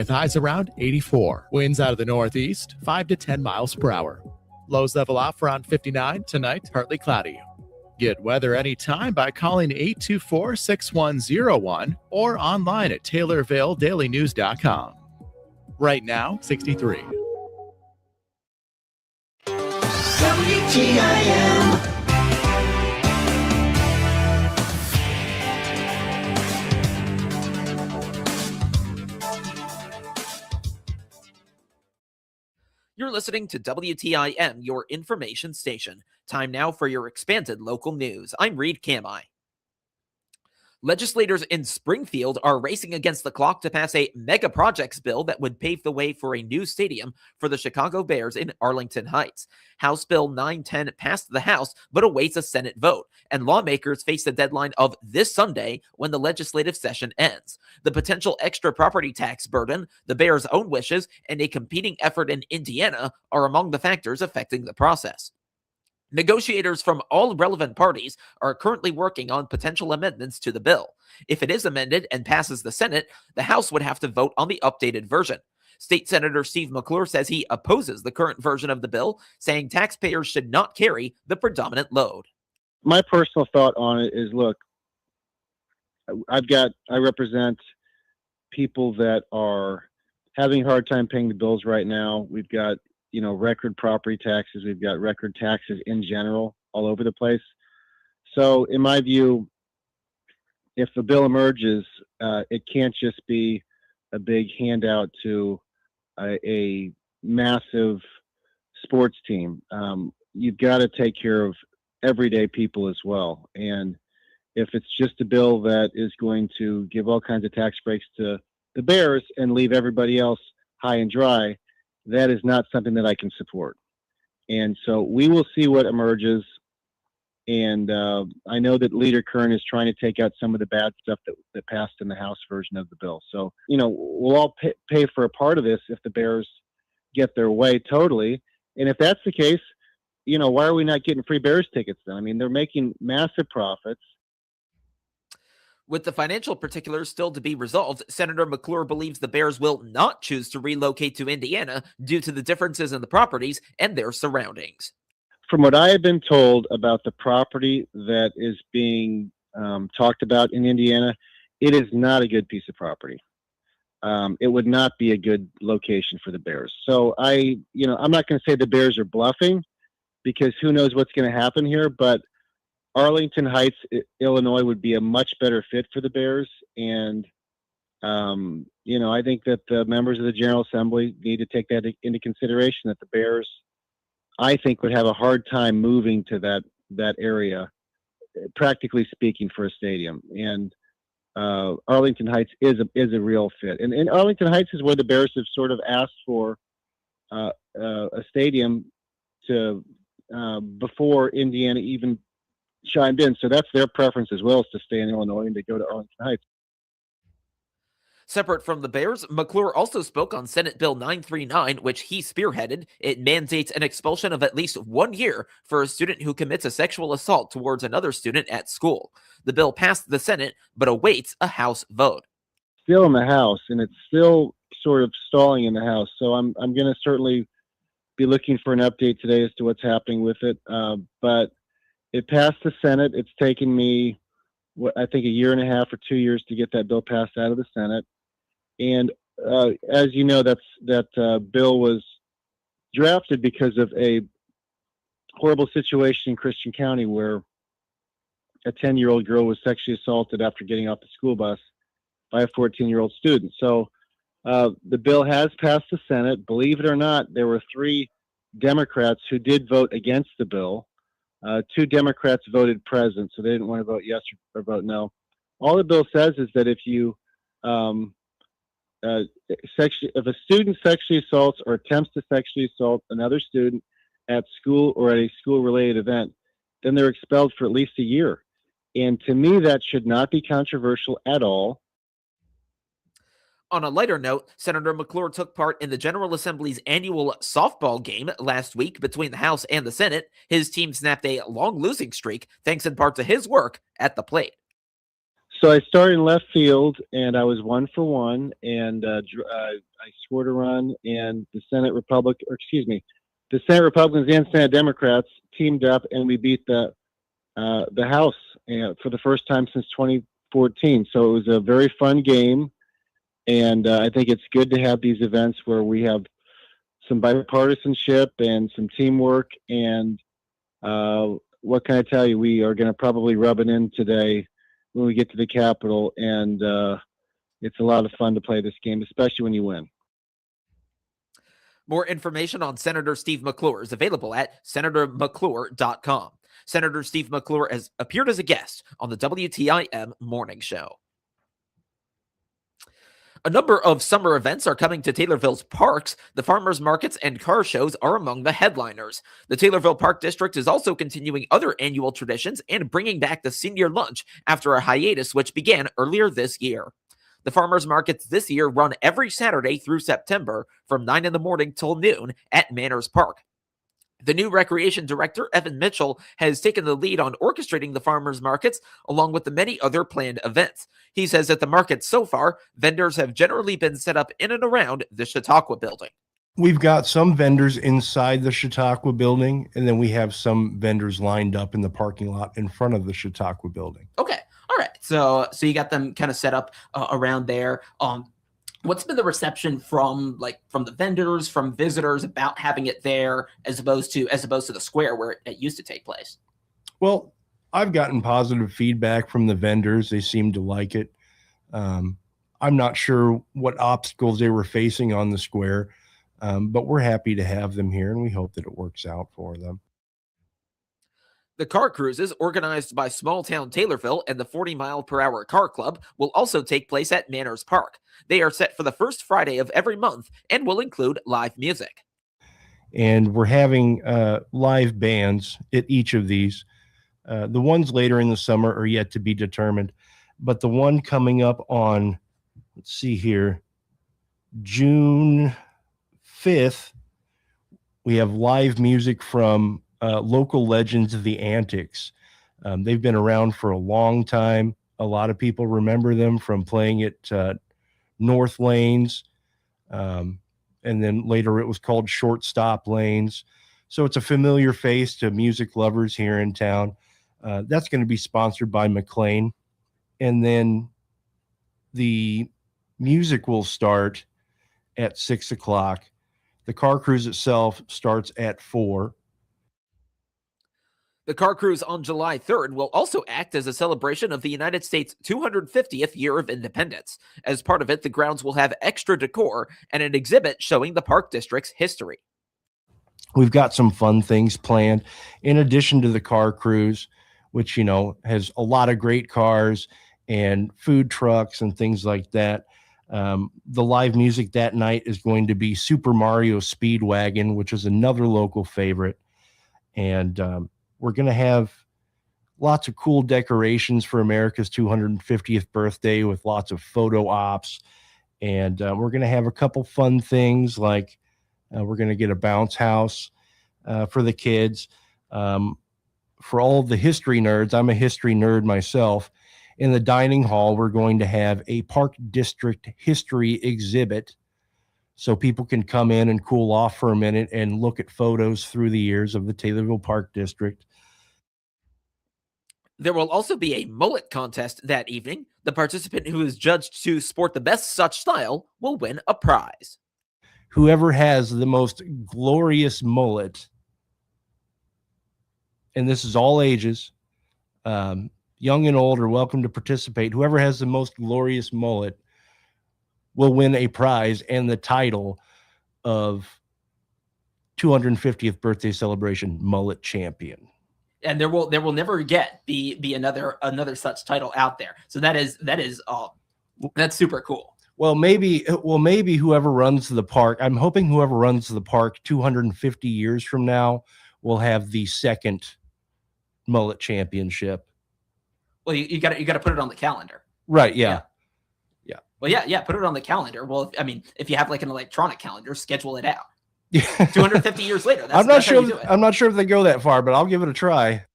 with highs around 84. Winds out of the northeast, 5 to 10 miles per hour. Lows level off around 59. Tonight, partly cloudy. Get weather anytime by calling 824-6101 or online at TaylorvilleDailyNews.com. Right now, 63. WTIM. You're listening to WTIM, your information station. Time now for your expanded local news. I'm Reed Kamai. Legislators in Springfield are racing against the clock to pass a mega projects bill that would pave the way for a new stadium for the Chicago Bears in Arlington Heights. House Bill 910 passed the House but awaits a Senate vote, and lawmakers face the deadline of this Sunday when the legislative session ends. The potential extra property tax burden, the Bears' own wishes, and a competing effort in Indiana are among the factors affecting the process. Negotiators from all relevant parties are currently working on potential amendments to the bill. If it is amended and passes the Senate, the House would have to vote on the updated version. State Senator Steve McClure says he opposes the current version of the bill, saying taxpayers should not carry the predominant load. My personal thought on it is, look, I represent people that are having a hard time paying the bills right now. We've got record property taxes. We've got record taxes in general all over the place. So in my view, if the bill emerges, it can't just be a big handout to a massive sports team. You've got to take care of everyday people as well. And if it's just a bill that is going to give all kinds of tax breaks to the Bears and leave everybody else high and dry, that is not something that I can support. And so we will see what emerges. And I know that Leader Kern is trying to take out some of the bad stuff that passed in the House version of the bill. So, we'll all pay for a part of this if the Bears get their way totally. And if that's the case, why are we not getting free Bears tickets then? I mean, they're making massive profits. With the financial particulars still to be resolved, Senator McClure believes the Bears will not choose to relocate to Indiana due to the differences in the properties and their surroundings. From what I have been told about the property that is being talked about in Indiana, it is not a good piece of property. It would not be a good location for the Bears. So I'm not going to say the Bears are bluffing, because who knows what's going to happen here, but Arlington Heights, Illinois would be a much better fit for the Bears. And, I think that the members of the General Assembly need to take that into consideration, that the Bears, I think, would have a hard time moving to that area, practically speaking, for a stadium. And Arlington Heights is a real fit. And Arlington Heights is where the Bears have sort of asked for a stadium to before Indiana even chimed in. So that's their preference as well, is to stay in Illinois and to go to Arlington Heights. Separate from the Bears, McClure also spoke on Senate Bill 939, which he spearheaded. It mandates an expulsion of at least 1 year for a student who commits a sexual assault towards another student at school. The bill passed the Senate, but awaits a House vote. Still in the House, and it's still sort of stalling in the House. So I'm going to certainly be looking for an update today as to what's happening with it. But it passed the Senate. It's taken me, I think, 1.5 years or 2 years to get that bill passed out of the Senate. And as you know, that bill was drafted because of a horrible situation in Christian County where a 10-year-old girl was sexually assaulted after getting off the school bus by a 14-year-old student. So the bill has passed the Senate. Believe it or not, there were 3 Democrats who did vote against the bill. 2 Democrats voted present, so they didn't want to vote yes or vote no. All the bill says is that if you if a student sexually assaults or attempts to sexually assault another student at school or at a school-related event, then they're expelled for at least 1 year. And to me, that should not be controversial at all. On a lighter note, Senator McClure took part in the General Assembly's annual softball game last week between the House and the Senate. His team snapped a long losing streak, thanks in part to his work at the plate. So I started in left field, and I was 1 for 1, and I scored a run, and the Senate Republicans and Senate Democrats teamed up, and we beat the House for the first time since 2014. So it was a very fun game, and I think it's good to have these events where we have some bipartisanship and some teamwork. And what can I tell you? We are going to probably rub it in today when we get to the Capitol, and it's a lot of fun to play this game, especially when you win. More information on Senator Steve McClure is available at senatormcclure.com. Senator Steve McClure has appeared as a guest on the WTIM Morning Show. A number of summer events are coming to Taylorville's parks. The farmers markets and car shows are among the headliners. The Taylorville Park District is also continuing other annual traditions and bringing back the senior lunch after a hiatus which began earlier this year. The farmers markets this year run every Saturday through September from 9 in the morning till noon at Manners Park. The new recreation director, Evan Mitchell, has taken the lead on orchestrating the farmers markets along with the many other planned events. He says at the market so far, vendors have generally been set up in and around the Chautauqua building. We've got some vendors inside the Chautauqua building, and then we have some vendors lined up in the parking lot in front of the Chautauqua building. Okay. All right. So you got them kind of set up around there. What's been the reception from the vendors, from visitors about having it there as opposed to the square where it used to take place? Well, I've gotten positive feedback from the vendors. They seem to like it. I'm not sure what obstacles they were facing on the square, but we're happy to have them here, and we hope that it works out for them. The car cruises, organized by Small Town Taylorville and the 40-mile-per-hour Car Club, will also take place at Manners Park. They are set for the first Friday of every month and will include live music. And we're having live bands at each of these. The ones later in the summer are yet to be determined, but the one coming up on, let's see here, June 5th, we have live music from local legends, the Antics. They've been around for a long time. A lot of people remember them from playing at North Lanes. And then later it was called Shortstop Lanes. So it's a familiar face to music lovers here in town. That's going to be sponsored by McLean. And then the music will start at 6 o'clock. The car cruise itself starts at 4. The car cruise on July 3rd will also act as a celebration of the United States' 250th year of independence. As part of it, the grounds will have extra decor and an exhibit showing the park district's history. We've got some fun things planned in addition to the car cruise, which, has a lot of great cars and food trucks and things like that. The live music that night is going to be Super Mario Speedwagon, which is another local favorite. And we're going to have lots of cool decorations for America's 250th birthday with lots of photo ops. And we're going to have a couple fun things like we're going to get a bounce house for the kids. For all the history nerds, I'm a history nerd myself. In the dining hall, we're going to have a Park District history exhibit so people can come in and cool off for a minute and look at photos through the years of the Taylorville Park District. There will also be a mullet contest that evening. The participant who is judged to sport the best such style will win a prize. Whoever has the most glorious mullet, and this is all ages, young and old are welcome to participate. Whoever has the most glorious mullet will win a prize and the title of 250th birthday celebration mullet champion. And there will never be another such title out there. So that's super cool. Well, maybe whoever runs the park, I'm hoping whoever runs the park 250 years from now will have the second mullet championship. Well, you got to put it on the calendar. Right, yeah. Well, yeah, put it on the calendar. Well, if you have like an electronic calendar, schedule it out. Yeah. 250 years later. I'm not sure if they go that far, but I'll give it a try.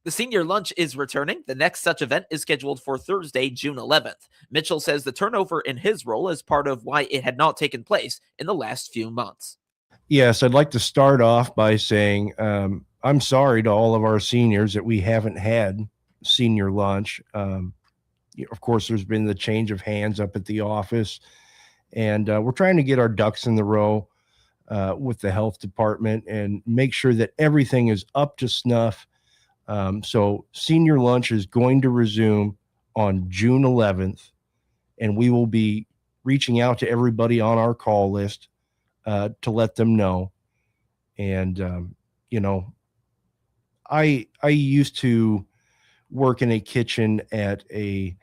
The senior lunch is returning. The next such event is scheduled for Thursday, June 11th. Mitchell says the turnover in his role is part of why it had not taken place in the last few months. Yes, I'd like to start off by saying I'm sorry to all of our seniors that we haven't had senior lunch. Of course, there's been the change of hands up at the office, and we're trying to get our ducks in the row with the health department and make sure that everything is up to snuff. So senior lunch is going to resume on June 11th, and we will be reaching out to everybody on our call list to let them know. And, I used to work in a kitchen at a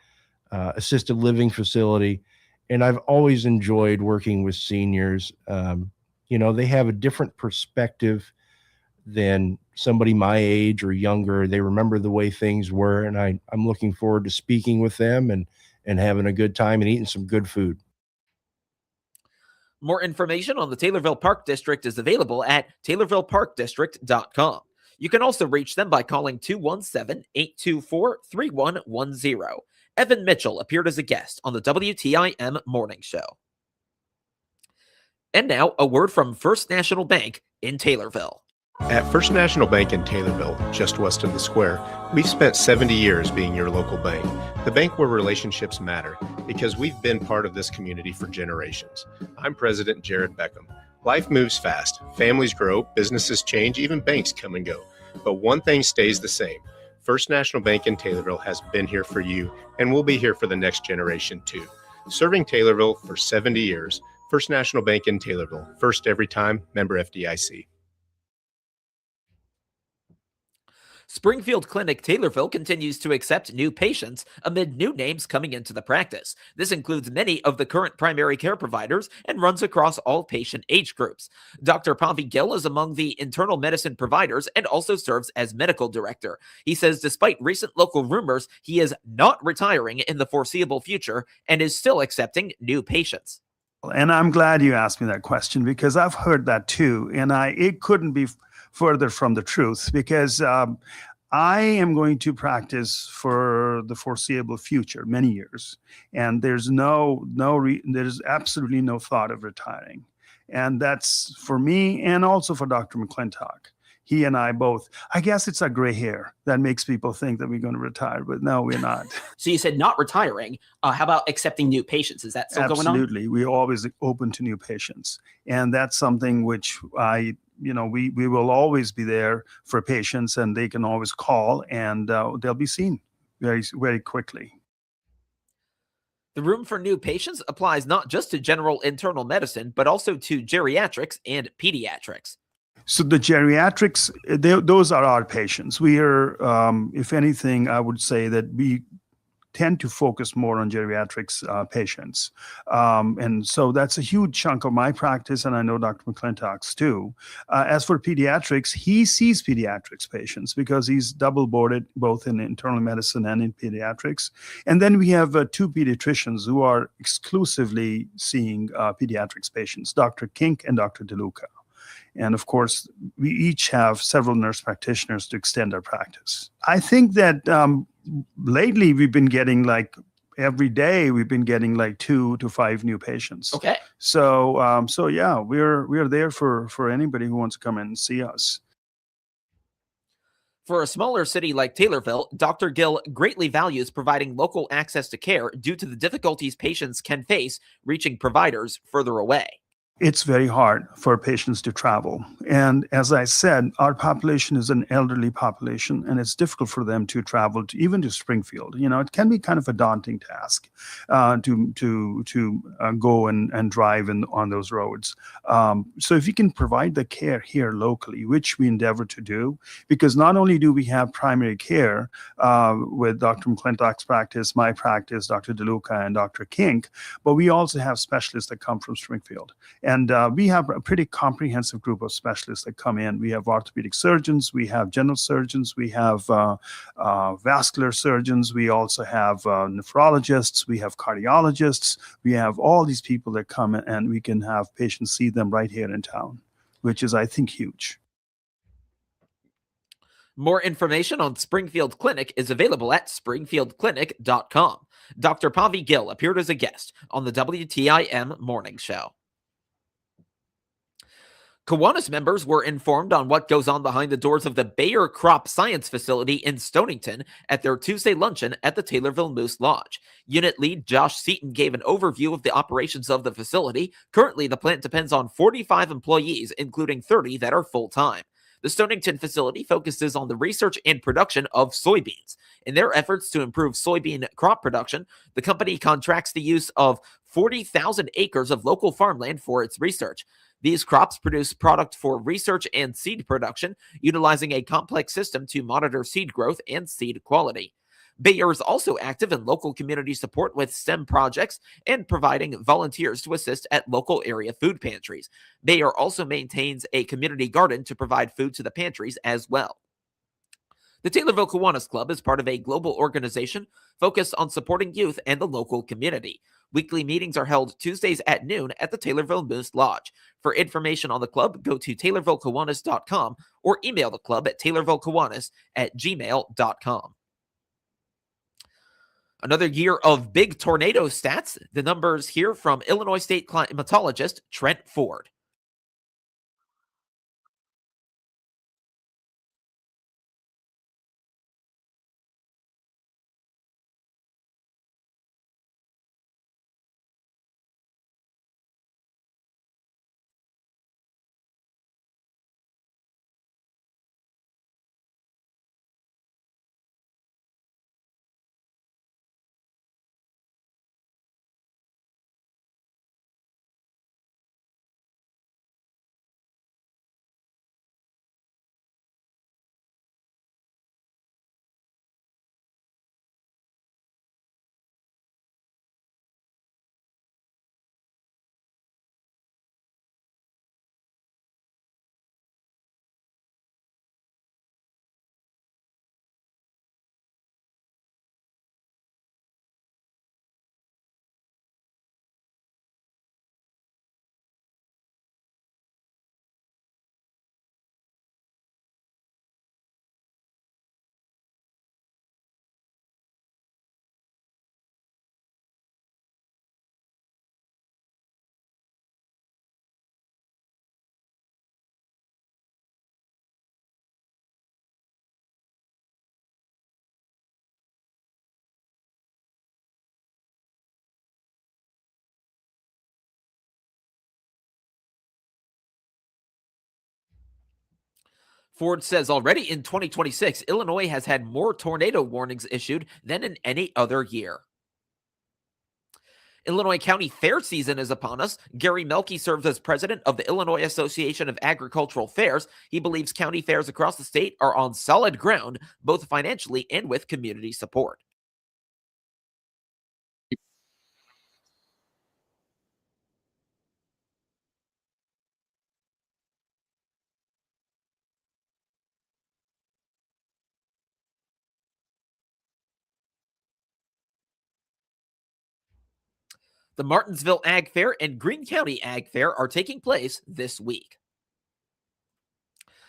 assisted living facility, and I've always enjoyed working with seniors. They have a different perspective than somebody my age or younger. They remember the way things were, and I'm looking forward to speaking with them and having a good time and eating some good food. More information on the Taylorville Park District is available at taylorvilleparkdistrict.com. You can also reach them by calling 217-824-3110. Evan Mitchell appeared as a guest on the WTIM Morning Show. And now, a word from First National Bank in Taylorville. At First National Bank in Taylorville, just west of the square, we've spent 70 years being your local bank. The bank where relationships matter, because we've been part of this community for generations. I'm President Jared Beckham. Life moves fast. Families grow, businesses change, even banks come and go. But one thing stays the same. First National Bank in Taylorville has been here for you and will be here for the next generation too. Serving Taylorville for 70 years, First National Bank in Taylorville. First every time, member FDIC. Springfield Clinic Taylorville continues to accept new patients amid new names coming into the practice. This includes many of the current primary care providers and runs across all patient age groups. Dr. Pavi Gill is among the internal medicine providers and also serves as medical director. He says despite recent local rumors, he is not retiring in the foreseeable future and is still accepting new patients. And I'm glad you asked me that question because I've heard that too. And it couldn't be further from the truth because I am going to practice for the foreseeable future, many years. And there's there's absolutely no thought of retiring. And that's for me and also for Dr. McClintock. He and I both, I guess it's our gray hair that makes people think that we're going to retire, but no, we're not. So you said not retiring. How about accepting new patients? Is that still going on? Absolutely. We're always open to new patients. And that's something which we will always be there for patients, and they can always call and they'll be seen very, very quickly. The room for new patients applies not just to general internal medicine, but also to geriatrics and pediatrics. So the geriatrics, those are our patients. We are, if anything, I would say that we tend to focus more on geriatrics patients. And so that's a huge chunk of my practice, and I know Dr. McClintock's too. As for pediatrics, he sees pediatrics patients because he's double boarded both in internal medicine and in pediatrics. And then we have two pediatricians who are exclusively seeing pediatrics patients, Dr. Kink and Dr. DeLuca. And of course, we each have several nurse practitioners to extend our practice. I think that lately we've been getting every day we've been getting 2 to 5 new patients. Okay. So yeah, we're there for anybody who wants to come in and see us. For a smaller city like Taylorville, Dr. Gill greatly values providing local access to care due to the difficulties patients can face reaching providers further away. It's very hard for patients to travel. And as I said, our population is an elderly population, and it's difficult for them to travel even to Springfield. It can be kind of a daunting task to go and drive on those roads. So if you can provide the care here locally, which we endeavor to do, because not only do we have primary care with Dr. McClintock's practice, my practice, Dr. DeLuca, and Dr. Kink, but we also have specialists that come from Springfield. And we have a pretty comprehensive group of specialists that come in. We have orthopedic surgeons, we have general surgeons, we have vascular surgeons, we also have nephrologists, we have cardiologists, we have all these people that come in, and we can have patients see them right here in town, which is, I think, huge. More information on Springfield Clinic is available at springfieldclinic.com. Dr. Pavi Gill appeared as a guest on the WTIM Morning Show. Kiwanis members were informed on what goes on behind the doors of the Bayer Crop Science Facility in Stonington at their Tuesday luncheon at the Taylorville Moose Lodge. Unit lead Josh Seaton gave an overview of the operations of the facility. Currently, the plant depends on 45 employees, including 30 that are full-time. The Stonington facility focuses on the research and production of soybeans. In their efforts to improve soybean crop production, the company contracts the use of 40,000 acres of local farmland for its research. These crops produce product for research and seed production, utilizing a complex system to monitor seed growth and seed quality. Bayer is also active in local community support with STEM projects and providing volunteers to assist at local area food pantries. Bayer also maintains a community garden to provide food to the pantries as well. The Taylorville Kiwanis Club is part of a global organization focused on supporting youth and the local community. Weekly meetings are held Tuesdays at noon at the Taylorville Moose Lodge. For information on the club, go to taylorvillekiwanis.com or email the club at taylorvillekiwanis@gmail.com. Another year of big tornado stats. The numbers here from Illinois State climatologist Trent Ford. Ford says already in 2026, Illinois has had more tornado warnings issued than in any other year. Illinois County Fair season is upon us. Gary Melke serves as president of the Illinois Association of Agricultural Fairs. He believes county fairs across the state are on solid ground, both financially and with community support. The Martinsville Ag Fair and Greene County Ag Fair are taking place this week.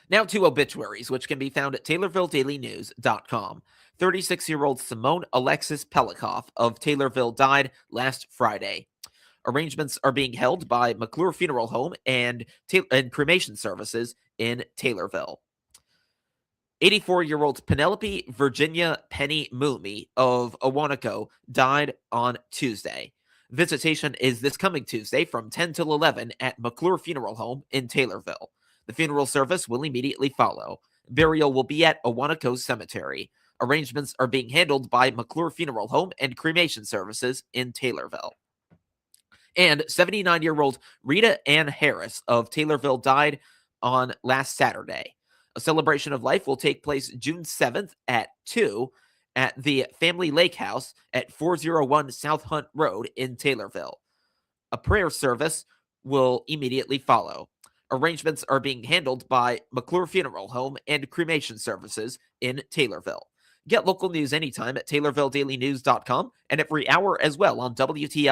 Now to obituaries, which can be found at TaylorvilleDailyNews.com. 36-year-old Simone Alexis Pelikoff of Taylorville died last Friday. Arrangements are being held by McClure Funeral Home and cremation services in Taylorville. 84-year-old Penelope Virginia Penny Mooney of Owanaco died on Tuesday. Visitation is this coming Tuesday from 10 till 11 at McClure Funeral Home in Taylorville. The funeral service will immediately follow. Burial will be at Owanaco Cemetery. Arrangements are being handled by McClure Funeral Home and cremation services in Taylorville. And 79-year-old Rita Ann Harris of Taylorville died on last Saturday. A celebration of life will take place June 7th at 2 at the Family Lake House at 401 South Hunt Road in Taylorville. A prayer service will immediately follow. Arrangements are being handled by McClure Funeral Home and cremation services in Taylorville. Get local news anytime at TaylorvilleDailyNews.com and every hour as well on WTI.